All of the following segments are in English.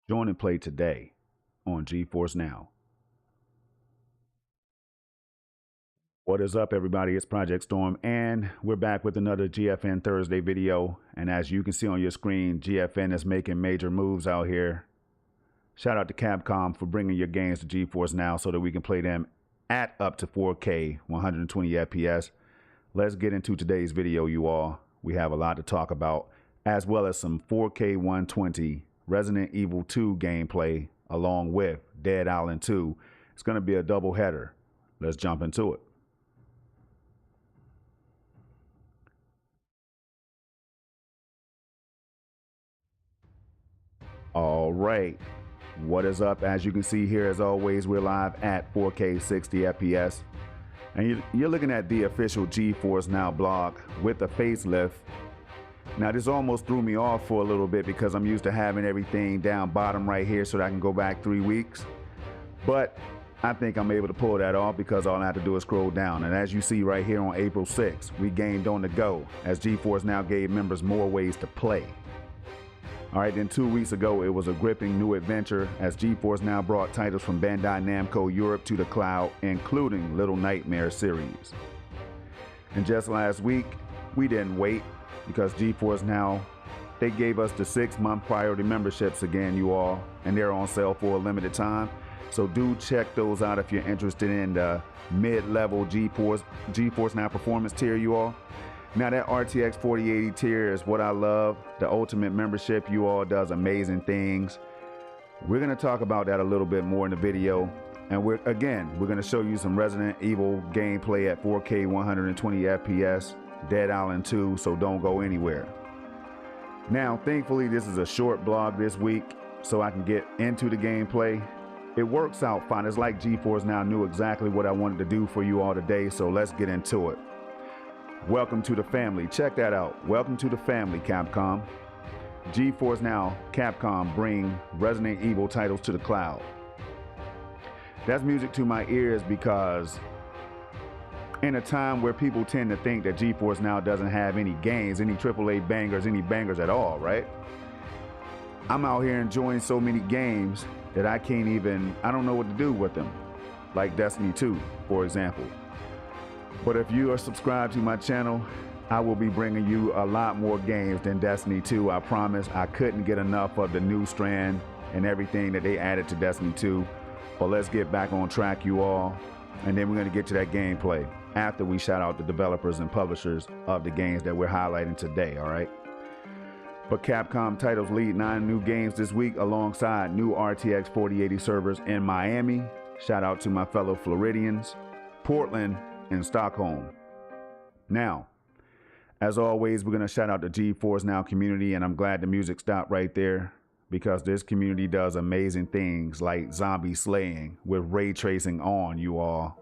Join and play today on GeForce Now. What is up, everybody? It's Project Storm, and we're back with another GFN Thursday video. And as you can see on your screen, GFN is making major moves out here. Shout out to Capcom for bringing your games to GeForce Now so that we can play them at up to 4K, 120 FPS. Let's get into today's video, you all. We have a lot to talk about, as well as some 4K 120 Resident Evil 2 gameplay, along with Dead Island 2. It's going to be a double header. Let's jump into it. All right, what is up? As you can see here, as always, we're live at 4K 60 FPS. And you're looking at the official GeForce Now blog with a facelift. Now, this almost threw me off for a little bit because I'm used to having everything down bottom right here so that I can go back 3 weeks. But I think I'm able to pull that off because all I have to do is scroll down. And as you see right here on April 6th, we gamed on the go as GeForce Now gave members more ways to play. All right, then 2 weeks ago, it was a gripping new adventure as GeForce Now brought titles from Bandai Namco Europe to the cloud, including Little Nightmares series. And just last week, we didn't wait because GeForce Now, they gave us the 6-month priority memberships again, you all, and they're on sale for a limited time. So do check those out if you're interested in the mid-level GeForce Now performance tier, you all. Now that RTX 4080 tier is what I love. The ultimate membership, you all, does amazing things. We're gonna talk about that a little bit more in the video. And we're gonna show you some Resident Evil gameplay at 4K 120 FPS, Dead Island 2, so don't go anywhere. Now, thankfully, this is a short blog this week, so I can get into the gameplay. It works out fine. It's like GeForce Now knew exactly what I wanted to do for you all today, so let's get into it. Welcome to the family. Check that out. Welcome to the family, Capcom. GeForce Now, Capcom bring Resident Evil titles to the cloud. That's music to my ears because in a time where people tend to think that GeForce Now doesn't have any games, any AAA bangers, any bangers at all, right? I'm out here enjoying so many games that I don't know what to do with them. Like Destiny 2, for example. But if you are subscribed to my channel, I will be bringing you a lot more games than Destiny 2. I promise. I couldn't get enough of the new strand and everything that they added to Destiny 2. But let's get back on track, you all. And then we're going to get to that gameplay after we shout out the developers and publishers of the games that we're highlighting today, all right? But Capcom titles lead 9 new games this week alongside new RTX 4080 servers in Miami. Shout out to my fellow Floridians, Portland, and Stockholm. Now, as always, we're going to shout out the GeForce Now community, and I'm glad the music stopped right there because this community does amazing things like zombie slaying with ray tracing on, you all,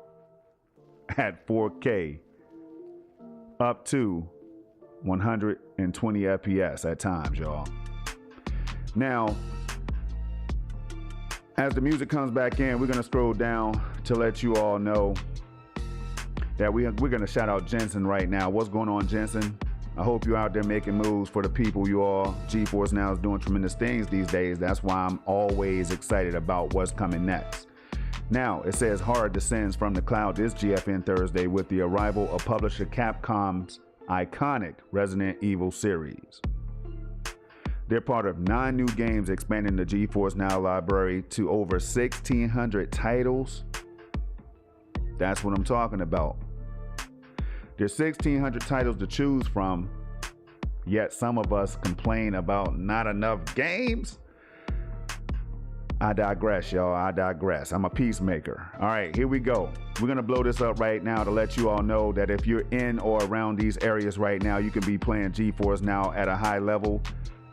at 4K up to 120 FPS at times, y'all. Now, as the music comes back in, we're going to scroll down to let you all know that we're going to shout out Jensen right now. What's going on, Jensen? I hope you're out there making moves for the people, you all. GeForce Now is doing tremendous things these days. That's why I'm always excited about what's coming next. Now, it says hard descends from the cloud this GFN Thursday with the arrival of publisher Capcom's iconic Resident Evil series. They're part of 9 new games expanding the GeForce Now library to over 1,600 titles. That's what I'm talking about. There's 1,600 titles to choose from, yet some of us complain about not enough games. I digress, y'all. I digress. I'm a peacemaker. All right, here we go. We're going to blow this up right now to let you all know that if you're in or around these areas right now, you can be playing GeForce Now at a high level.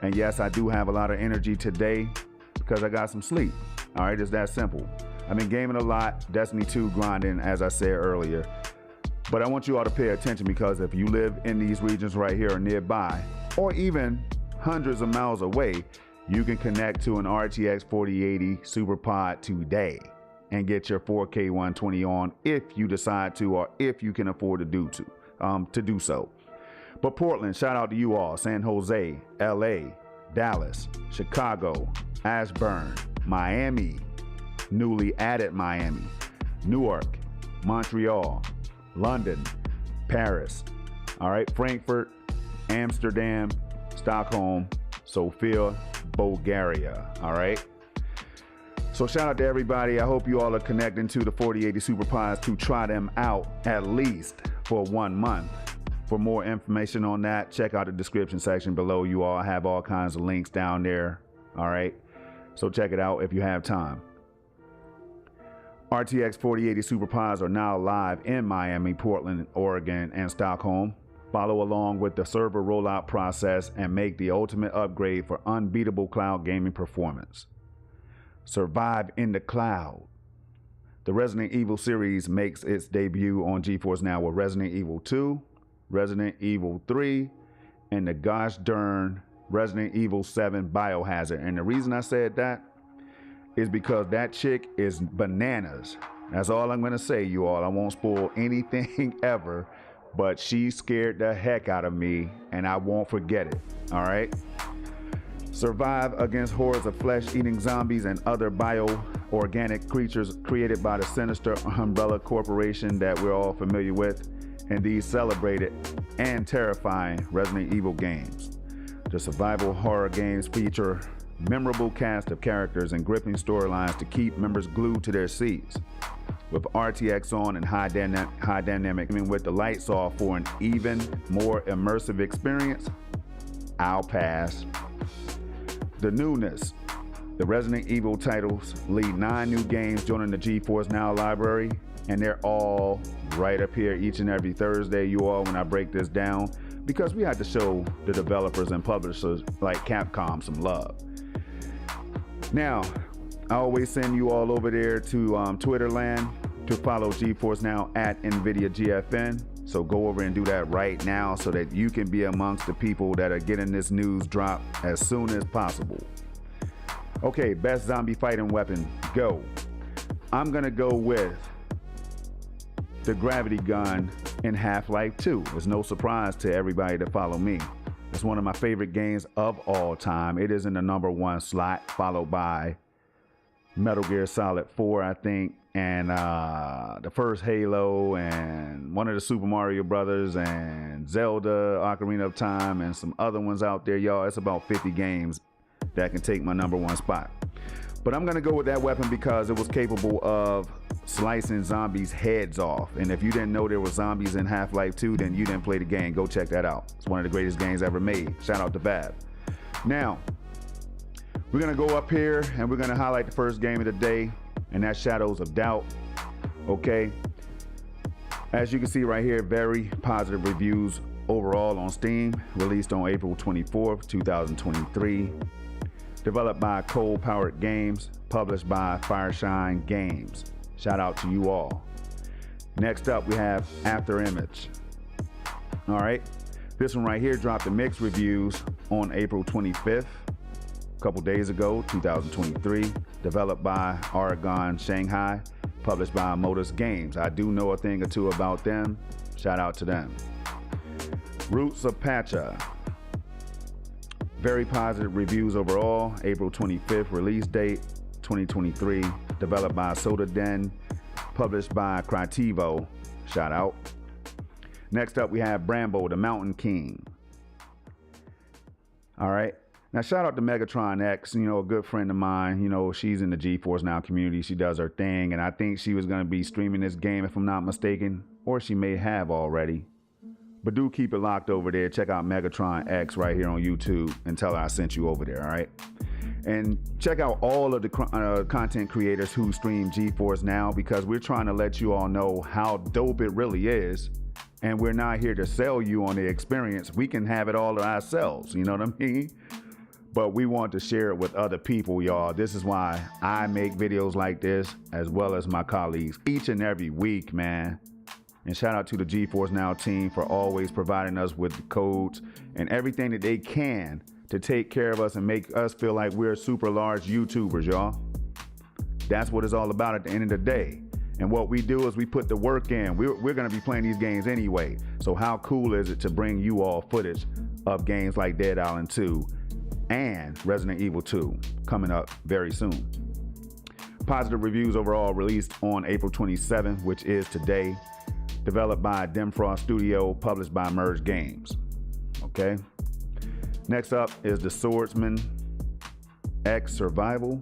And yes, I do have a lot of energy today because I got some sleep. All right, it's that simple. I've been gaming a lot, Destiny 2 grinding, as I said earlier. But I want you all to pay attention because if you live in these regions right here or nearby, or even hundreds of miles away, you can connect to an RTX 4080 SuperPod today and get your 4K 120 on if you decide to, or if you can afford to do so. But Portland, shout out to you all. San Jose, LA, Dallas, Chicago, Ashburn, Miami, newly added Miami, Newark, Montreal, London, Paris, all right, Frankfurt, Amsterdam, Stockholm, Sofia, Bulgaria, all right? So shout out to everybody. I hope you all are connecting to the 4080 SuperPods to try them out at least for 1 month. For more information on that, check out the description section below. You all have all kinds of links down there, all right? So check it out if you have time. RTX 4080 SuperPods are now live in Miami, Portland, Oregon, and Stockholm. Follow along with the server rollout process and make the ultimate upgrade for unbeatable cloud gaming performance. Survive in the cloud. The Resident Evil series makes its debut on GeForce Now with Resident Evil 2, Resident Evil 3, and the gosh darn Resident Evil 7 Biohazard. And the reason I said that is because that chick is bananas. That's all I'm gonna say, you all. I won't spoil anything ever, but she scared the heck out of me, and I won't forget it, all right? Survive against hordes of flesh-eating zombies and other bio-organic creatures created by the sinister Umbrella Corporation that we're all familiar with in these celebrated and terrifying Resident Evil games. The survival horror games feature memorable cast of characters and gripping storylines to keep members glued to their seats. With RTX on and high dynamic, with the lights off for an even more immersive experience, I'll pass. The newness. The Resident Evil titles lead 9 new games joining the GeForce Now library, and they're all right up here each and every Thursday, you all, when I break this down, because we had to show the developers and publishers like Capcom some love. Now, I always send you all over there to Twitter land to follow GeForce Now at Nvidia GFN. So go over and do that right now so that you can be amongst the people that are getting this news drop as soon as possible. Okay, best zombie fighting weapon, go. I'm gonna go with the gravity gun in Half-Life 2. It's no surprise to everybody that follow me. It's one of my favorite games of all time. It is in the #1 slot, followed by Metal Gear Solid 4, I think, and the first Halo, and one of the Super Mario Brothers, and Zelda, Ocarina of Time, and some other ones out there, y'all. It's about 50 games that can take my #1 spot. But I'm gonna go with that weapon because it was capable of slicing zombies' heads off. And if you didn't know there were zombies in Half-Life 2, then you didn't play the game. Go check that out. It's one of the greatest games ever made. Shout out to Bab. Now, we're gonna go up here and we're gonna highlight the first game of the day, and that's Shadows of Doubt, okay? As you can see right here, very positive reviews overall on Steam, released on April 24th, 2023. Developed by Cold Powered Games, published by Fireshine Games. Shout out to you all. Next up, we have After Image. All right, this one right here dropped the mixed reviews on April 25th, a couple days ago, 2023. Developed by Oregon Shanghai, published by Modus Games. I do know a thing or two about them. Shout out to them. Roots of Pacha. Very positive reviews overall. April 25th release date, 2023. Developed by Soda Den, published by Creativo. Shout out. Next up, we have Brambo, the Mountain King. All right. Now, shout out to Megatron X, you know, a good friend of mine. You know, she's in the GeForce Now community. She does her thing, and I think she was going to be streaming this game, if I'm not mistaken, or she may have already. But do keep it locked over there. Check out Megatron X right here on YouTube and tell her I sent you over there, all right? And check out all of the content creators who stream GeForce Now, because we're trying to let you all know how dope it really is. And we're not here to sell you on the experience. We can have it all ourselves, you know what I mean? But we want to share it with other people, y'all. This is why I make videos like this, as well as my colleagues, each and every week, man. And shout out to the GeForce Now team for always providing us with the codes and everything that they can to take care of us and make us feel like we're super large YouTubers, y'all. That's what it's all about at the end of the day. And what we do is we put the work in. We're gonna be playing these games anyway. So how cool is it to bring you all footage of games like Dead Island 2 and Resident Evil 2 coming up very soon. Positive reviews overall, released on April 27th, which is today. Developed by Demfrost Studio, published by Merge Games. Okay. Next up is The Swordsman X Survival.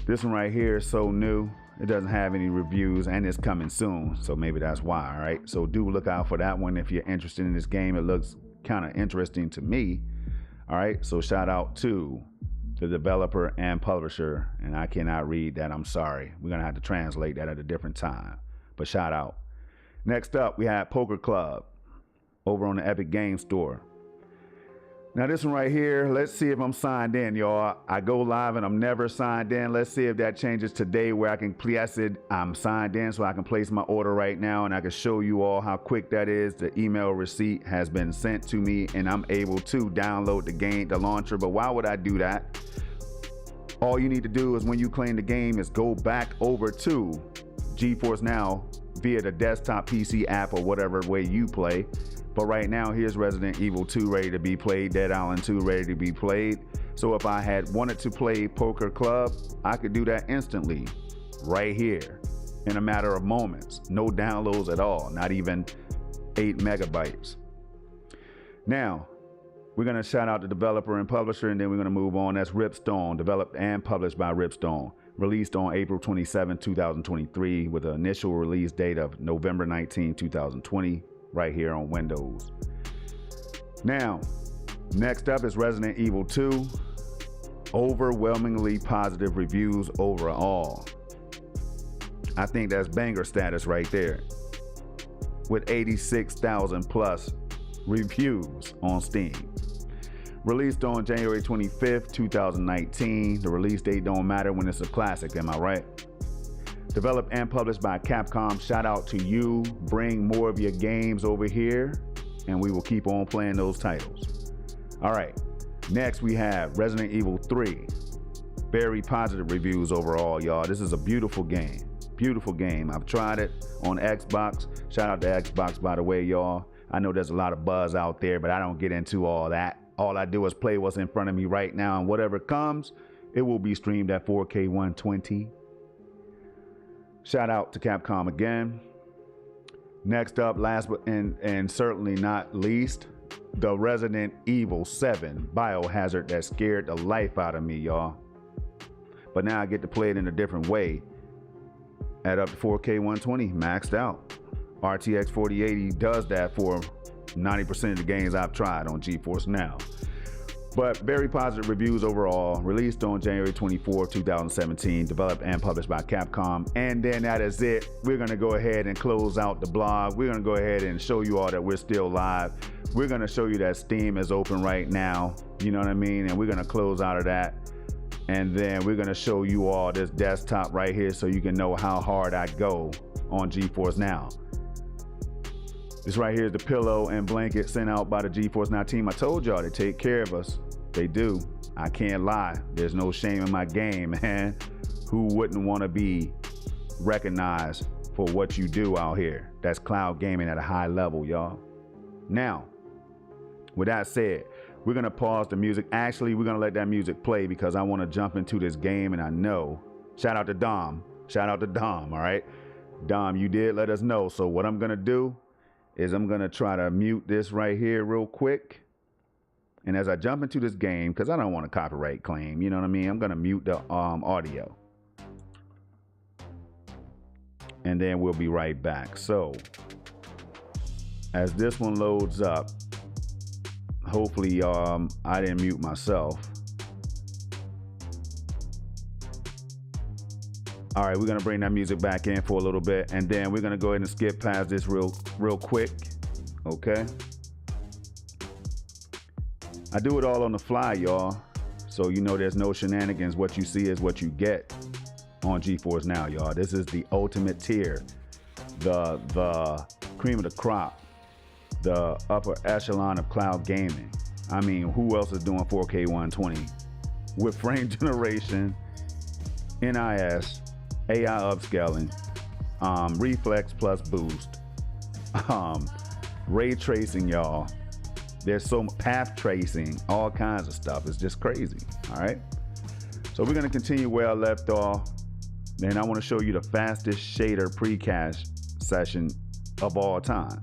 This one right here is so new. It doesn't have any reviews and it's coming soon. So maybe that's why, all right? So do look out for that one if you're interested in this game. It looks kind of interesting to me. All right, so shout out to the developer and publisher. And I cannot read that, I'm sorry. We're gonna have to translate that at a different time. But shout out. Next up, we have Poker Club over on the Epic Games Store. Now this one right here, let's see if I'm signed in, y'all. I go live and I'm never signed in. Let's see if that changes today where I can place it. I'm signed in so I can place my order right now and I can show you all how quick that is. The email receipt has been sent to me and I'm able to download the game, the launcher. But why would I do that? All you need to do is when you claim the game is go back over to GeForce NOW via the desktop PC app or whatever way you play. But right now, here's Resident Evil 2 ready to be played, Dead Island 2 ready to be played. So if I had wanted to play Poker Club, I could do that instantly, right here, in a matter of moments. No downloads at all, not even 8 megabytes. Now, we're gonna shout out the developer and publisher, and then we're gonna move on. That's Ripstone, developed and published by Ripstone. Released on April 27, 2023, with an initial release date of November 19, 2020, right here on Windows. Now, next up is Resident Evil 2. Overwhelmingly positive reviews overall. I think that's banger status right there, with 86,000 plus reviews on Steam. Released on January 25th, 2019. The release date don't matter when it's a classic, am I right? Developed and published by Capcom. Shout out to you. Bring more of your games over here and we will keep on playing those titles. All right, next we have Resident Evil 3. Very positive reviews overall, y'all. This is a beautiful game. Beautiful game. I've tried it on Xbox. Shout out to Xbox, by the way, y'all. I know there's a lot of buzz out there, but I don't get into all that. All I do is play what's in front of me right now, and whatever comes, it will be streamed at 4K 120. Shout out to Capcom again. Next up, last but and certainly not least, the Resident Evil 7 Biohazard that scared the life out of me, y'all. But now I get to play it in a different way at up to 4K 120, maxed out. RTX 4080 does that for 90% of the games I've tried on GeForce NOW. But very positive reviews overall. Released on January 24, 2017. Developed and published by Capcom. And then that is it. We're going to go ahead and close out the blog. We're going to go ahead and show you all that we're still live. We're going to show you that Steam is open right now. You know what I mean? And we're going to close out of that. And then we're going to show you all this desktop right here so you can know how hard I go on GeForce NOW. This right here is the pillow and blanket sent out by the GeForce NOW team. I told y'all they take care of us. They do. I can't lie. There's no shame in my game, man. Who wouldn't want to be recognized for what you do out here? That's cloud gaming at a high level, y'all. Now, with that said, we're going to pause the music. Actually, we're going to let that music play because I want to jump into this game, and I know. Shout out to Dom. Shout out to Dom, all right? Dom, you did let us know. So what I'm going to do is I'm gonna try to mute this right here real quick. And as I jump into this game, because I don't want a copyright claim, you know what I mean? I'm gonna mute the audio. And then we'll be right back. So, as this one loads up, hopefully I didn't mute myself. All right, we're gonna bring that music back in for a little bit, and then we're gonna go ahead and skip past this real quick, okay? I do it all on the fly, y'all. So you know there's no shenanigans. What you see is what you get on GeForce NOW, y'all. This is the ultimate tier, the cream of the crop, the upper echelon of cloud gaming. I mean, who else is doing 4K 120 with frame generation, NIS, AI upscaling, reflex plus boost, ray tracing, y'all. There's so much path tracing, all kinds of stuff. It's just crazy. All right. So we're going to continue where I left off. Then I want to show you the fastest shader pre-cache session of all time.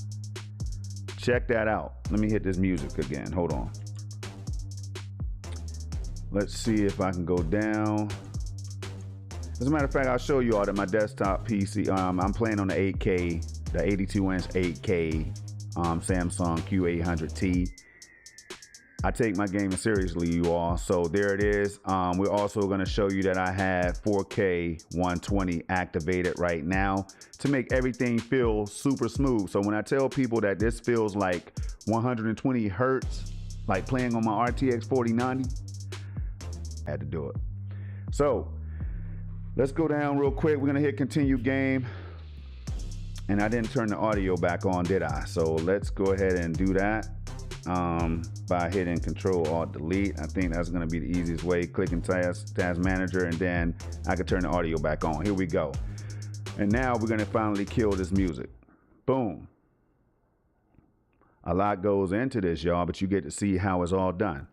Check that out. Let me hit this music again. Hold on. Let's see if I can go down. As a matter of fact, I'll show you all that my desktop PC, I'm playing on the 8K, the 82-inch 8K Samsung Q800T. I take my gaming seriously, you all. So there it is. We're also going to show you that I have 4K 120 activated right now to make everything feel super smooth. So when I tell people that this feels like 120 hertz, like playing on my RTX 4090, I had to do it. So let's go down real quick. We're going to hit continue game. And I didn't turn the audio back on, did I? So let's go ahead and do that. By hitting Control-Alt-Delete. I think that's going to be the easiest way. Clicking task manager, and then I can turn the audio back on. Here we go. And now we're going to finally kill this music. Boom. A lot goes into this, y'all, but you get to see how it's all done.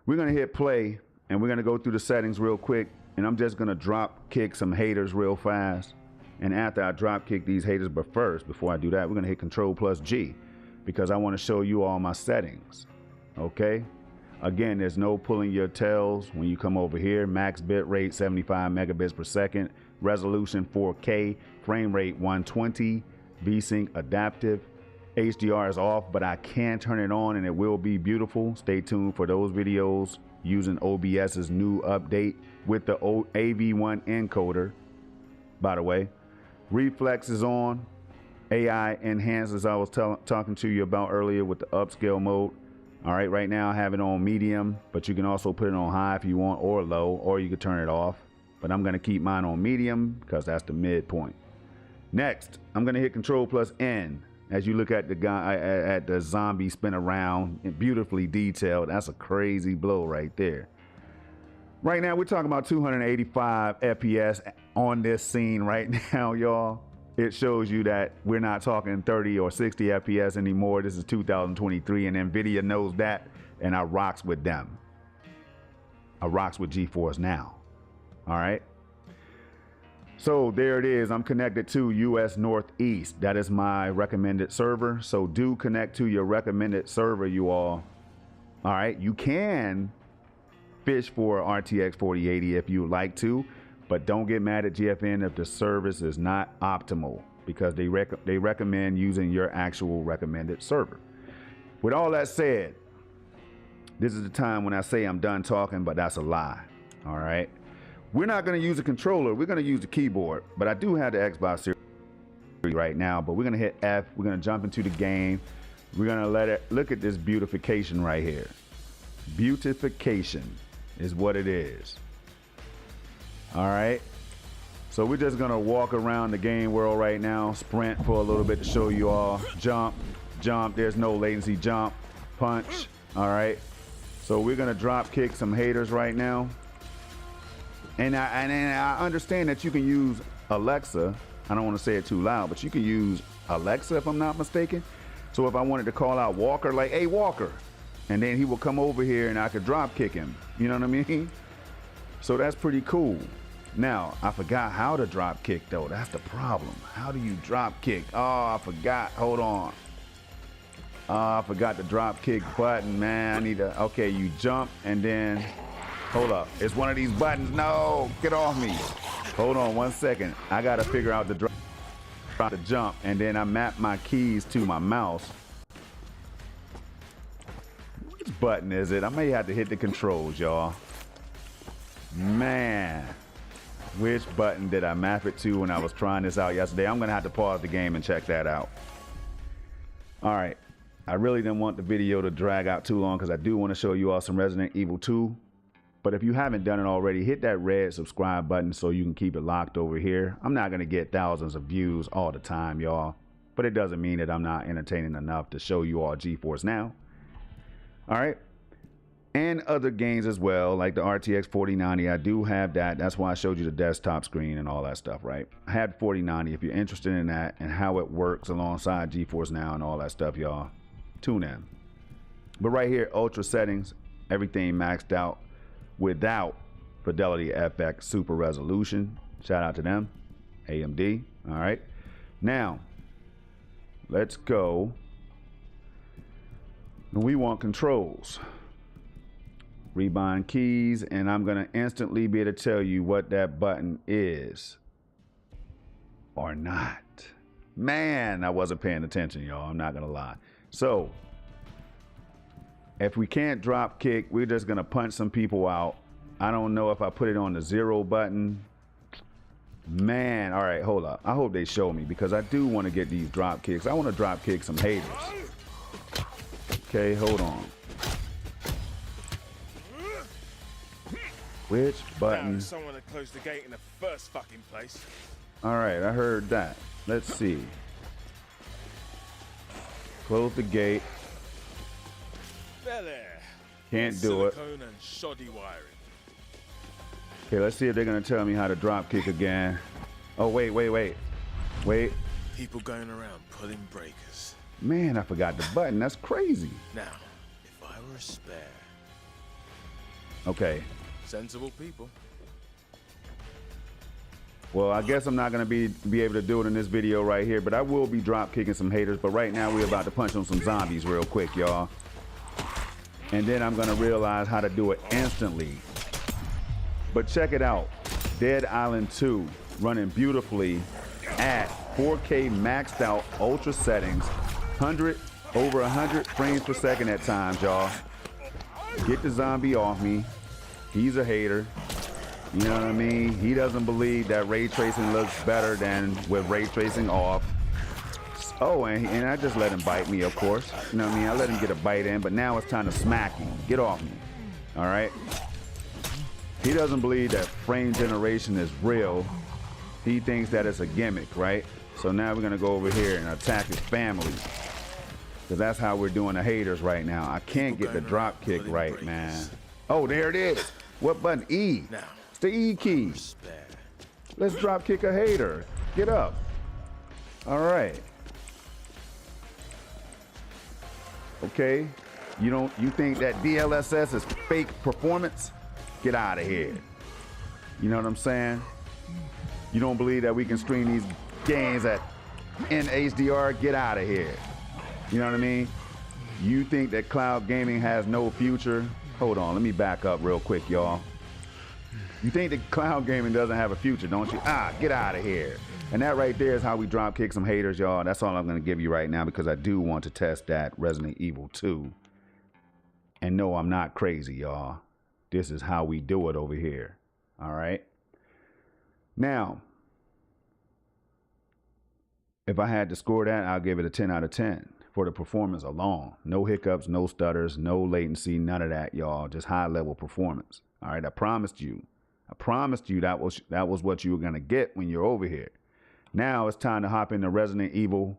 We're going to hit play, and we're going to go through the settings real quick, and I'm just going to drop kick some haters real fast. And after I drop kick these haters, but first, before I do that, we're going to hit Control+G. Because I want to show you all my settings. Okay, again, there's no pulling your tails when you come over here. Max bit rate 75 megabits per second, resolution 4K, frame rate 120, VSync adaptive. HDR is off, but I can turn it on and it will be beautiful. Stay tuned for those videos using OBS's new update with the AV1 encoder. By the way, reflex is on. AI enhanced, as I was talking to you about earlier with the upscale mode. All right, right now I have it on medium, but you can also put it on high if you want, or low, or you can turn it off. But I'm gonna keep mine on medium because that's the midpoint. Next, I'm gonna hit Control+N. As you look at the guy, at the zombie spin around, and beautifully detailed. That's a crazy blow right there. Right now, we're talking about 285 FPS on this scene right now, y'all. It shows you that we're not talking 30 or 60 FPS anymore. This is 2023, and Nvidia knows that, and I rocks with them. I rocks with GeForce NOW. All right. So there it is. I'm connected to US Northeast. That is my recommended server. So do connect to your recommended server, you all. All right. You can fish for RTX 4080 if you would like to. But don't get mad at GFN if the service is not optimal, because they recommend using your actual recommended server. With all that said, this is the time when I say I'm done talking, but that's a lie. All right. We're not going to use a controller. We're going to use the keyboard, but I do have the Xbox Series right now, but we're going to hit F. We're going to jump into the game. We're going to let it look at this beautification right here. Beautification is what it is. All right, so we're just gonna walk around the game world right now, sprint for a little bit to show you all. Jump, jump, there's no latency, jump, punch. All right, so we're gonna drop kick some haters right now. And I understand that you can use Alexa. I don't want to say it too loud, but you can use Alexa if I'm not mistaken. So if I wanted to call out Walker, like, hey Walker, and then he will come over here and I could drop kick him, you know what I mean? So that's pretty cool. Now, I forgot how to drop kick though. That's the problem. How do you drop kick? Oh, I forgot. Hold on. I forgot the drop kick button, man. I need to, okay, you jump and then, hold up. It's one of these buttons. No, get off me. Hold on 1 second. I got to figure out the drop, the jump, and then I map my keys to my mouse. Which button is it? I may have to hit the controls, y'all. Man, which button did I map it to when I was trying this out yesterday? I'm gonna have to pause the game and check that out. All right, I really didn't want the video to drag out too long because I do want to show you all some Resident Evil 2. But if you haven't done it already, hit that red subscribe button so you can keep it locked over here. I'm not gonna get thousands of views all the time, y'all, but it doesn't mean that I'm not entertaining enough to show you all GeForce NOW. All right. And other games as well, like the RTX 4090. I do have that. That's why I showed you the desktop screen and all that stuff, right? I had 4090. If you're interested in that and how it works alongside GeForce NOW and all that stuff, y'all, tune in. But right here, ultra settings, everything maxed out without Fidelity FX super resolution. Shout out to them, AMD. All right, now let's go. We want controls, rebind keys, and I'm gonna instantly be able to tell you what that button is or not. Man, I wasn't paying attention, y'all. I'm not gonna lie. So if we can't drop kick, we're just gonna punch some people out. I don't know if I put it on the 0 button. Man, all right, hold up. I hope they show me because I do want to get these drop kicks. I want to drop kick some haters. Okay, hold on. Which button? Someone had closed the gate in the first fucking place. All right, I heard that. Let's see. Close the gate. There, there. Can't do it. Silicone and shoddy wiring. Okay, let's see if they're gonna tell me how to drop kick again. Oh, wait. People going around pulling breakers. Man, I forgot the button. That's crazy. Now, if I were a spare. Okay. Sensible people. Well, I guess I'm not gonna be able to do it in this video right here, but I will be drop kicking some haters. But right now we're about to punch on some zombies real quick, y'all. And then I'm gonna realize how to do it instantly. But check it out. Dead Island 2 running beautifully at 4K maxed out ultra settings, over 100 frames per second at times, y'all. Get the zombie off me. He's a hater. You know what I mean? He doesn't believe that ray tracing looks better than with ray tracing off. Oh, and I just let him bite me, of course. You know what I mean? I let him get a bite in, but now it's time to smack him. Get off me. All right? He doesn't believe that frame generation is real. He thinks that it's a gimmick, right? So now we're gonna go over here and attack his family. Because that's how we're doing the haters right now. I can't get the drop kick right, man. Oh, there it is. What button? E. It's the E key. Let's drop kick a hater. Get up. All right. Okay. You think that DLSS is fake performance? Get out of here. You know what I'm saying? You don't believe that we can stream these games in HDR? Get out of here. You know what I mean? You think that cloud gaming has no future? Hold on, let me back up real quick, y'all. You think that cloud gaming doesn't have a future, don't you? Get out of here. And that right there is how we drop kick some haters, y'all. That's all I'm gonna give you right now because I do want to test that Resident Evil 2. And no, I'm not crazy, y'all. This is how we do it over here. All right. Now, if I had to score that, I'll give it a 10 out of 10 for the performance alone. No hiccups, no stutters, no latency, none of that, y'all. Just high level performance. All right. I promised you that was what you were going to get when you're over here. Now it's time to hop into Resident Evil,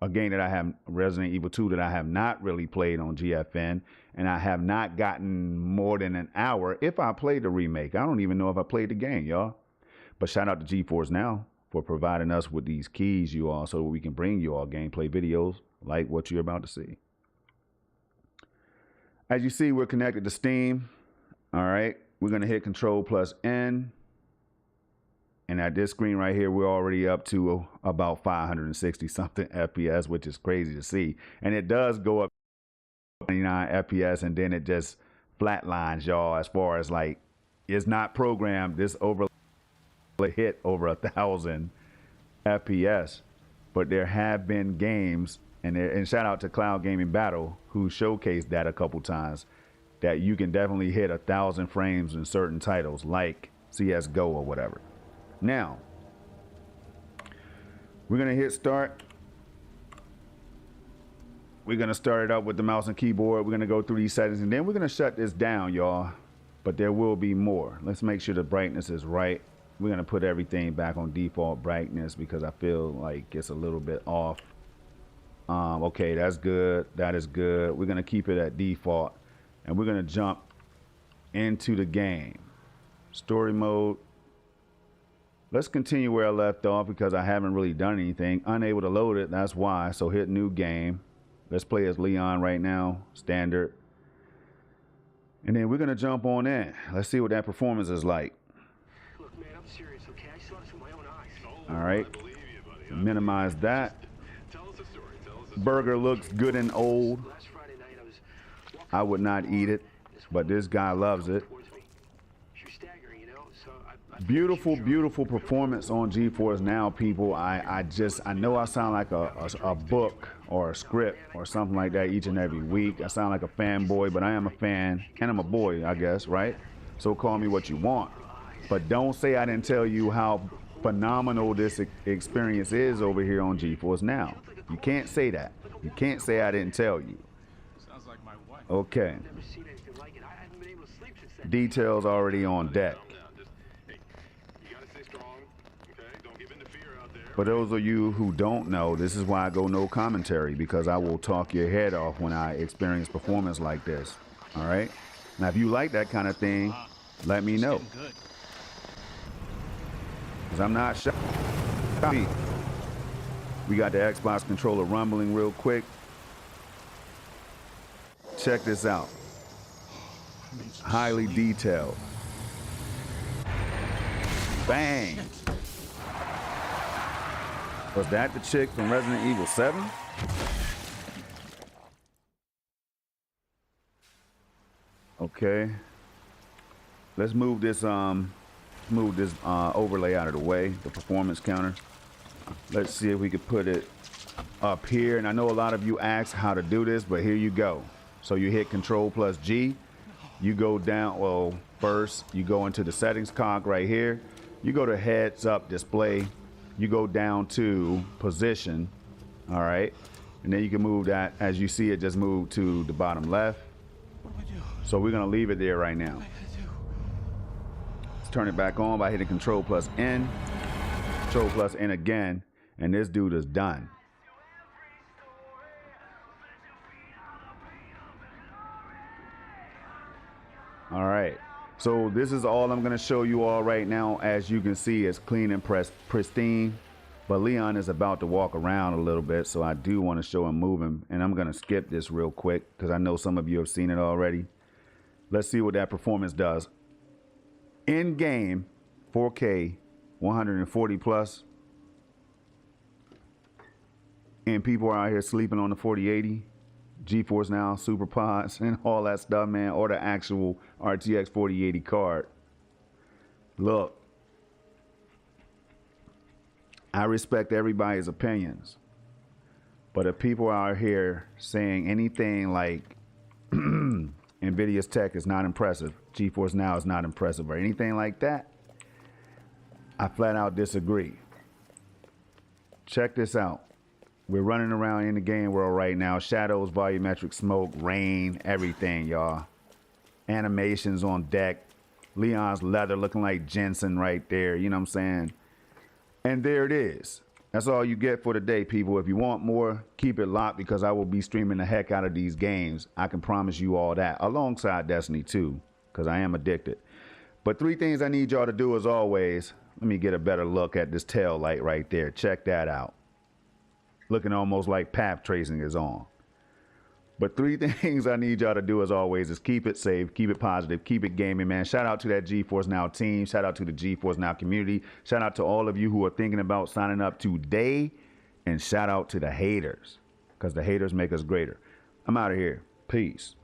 a game that I have, Resident Evil 2, that I have not really played on GFN, and I have not gotten more than an hour if I played the remake. I don't even know if I played the game, y'all. But shout out to GeForce NOW for providing us with these keys, you all, so we can bring you all gameplay videos like what you're about to see. As you see, we're connected to Steam. All right, we're gonna hit Control plus N. And at this screen right here, we're already up to about 560 something FPS, which is crazy to see. And it does go up 29 FPS, and then it just flatlines, y'all, as far as like, it's not programmed. This overlay hit over 1,000 FPS. But there have been games, and shout out to Cloud Gaming Battle, who showcased that a couple times, that you can definitely hit 1,000 frames in certain titles, like CSGO or whatever. Now, we're going to hit start. We're going to start it up with the mouse and keyboard. We're going to go through these settings, and then we're going to shut this down, y'all. But there will be more. Let's make sure the brightness is right. We're going to put everything back on default brightness because I feel like it's a little bit off. Okay, that's good. That is good. We're going to keep it at default, and we're going to jump into the game. Story mode. Let's continue where I left off because I haven't really done anything. Unable to load it, that's why. So hit new game. Let's play as Leon right now, standard. And then we're gonna jump on in. Let's see what that performance is like. Look, man, I'm serious, okay? I saw this with my own eyes. All right, minimize that. Burger looks good and old. Last Friday night, I was walking I would not eat it, but this guy loves it. towards me. She was staggering, you know, so I Beautiful, beautiful performance on GeForce Now, people. I know I sound like a book or a script or something like that each and every week. I sound like a fanboy, but I am a fan, and I'm a boy, I guess, right? So call me what you want. But don't say I didn't tell you how phenomenal this experience is over here on GeForce Now. You can't say that. You can't say I didn't tell you. Sounds like my wife. Okay. never seen anything like it. I haven't been able to sleep since that. Details already on deck. You gotta stay strong, okay? Don't give in to fear out there. For those of you who don't know, this is why I go no commentary, because I will talk your head off when I experience performance like this. All right? Now, if you like that kind of thing, let me know. Good. Because I'm not shy. We got the Xbox controller rumbling real quick. Check this out. Highly detailed. Bang. Was that the chick from Resident Evil 7? Okay. Let's move this overlay out of the way, the performance counter. Let's see if we could put it up here. And I know a lot of you asked how to do this, but here you go. So you hit Control plus G. You go down, well, first you go into the settings cog right here. You go to heads up display. You go down to position, all right? And then you can move that, as you see it just moved to the bottom left. What do I do? So we're gonna leave it there right now. What do I do? Let's turn it back on by hitting Control plus N. Control plus N again, and this dude is done. All right, so this is all I'm gonna show you all right now. As you can see, it's clean and pristine, but Leon is about to walk around a little bit, so I do want to show him moving, and I'm gonna skip this real quick because I know some of you have seen it already. Let's see what that performance does. In game, 4K, 140 plus, and people are out here sleeping on the 4080, GeForce Now, Super Pods, and all that stuff, man, or the actual RTX 4080 card. Look, I respect everybody's opinions, but if people are out here saying anything like Nvidia's tech is not impressive, GeForce Now is not impressive, or anything like that, I flat out disagree. Check this out. We're running around in the game world right now. Shadows, volumetric smoke, rain, everything, y'all. Animations on deck. Leon's leather looking like Jensen right there. You know what I'm saying? And there it is. That's all you get for today, people. If you want more, keep it locked because I will be streaming the heck out of these games. I can promise you all that. Alongside Destiny 2, because I am addicted. But 3 things I need y'all to do as always. Let me get a better look at this tail light right there. Check that out. Looking almost like path tracing is on. But 3 things I need y'all to do as always is keep it safe, keep it positive, keep it gaming, man. Shout out to that GeForce Now team. Shout out to the GeForce Now community. Shout out to all of you who are thinking about signing up today. And shout out to the haters, because the haters make us greater. I'm out of here. Peace.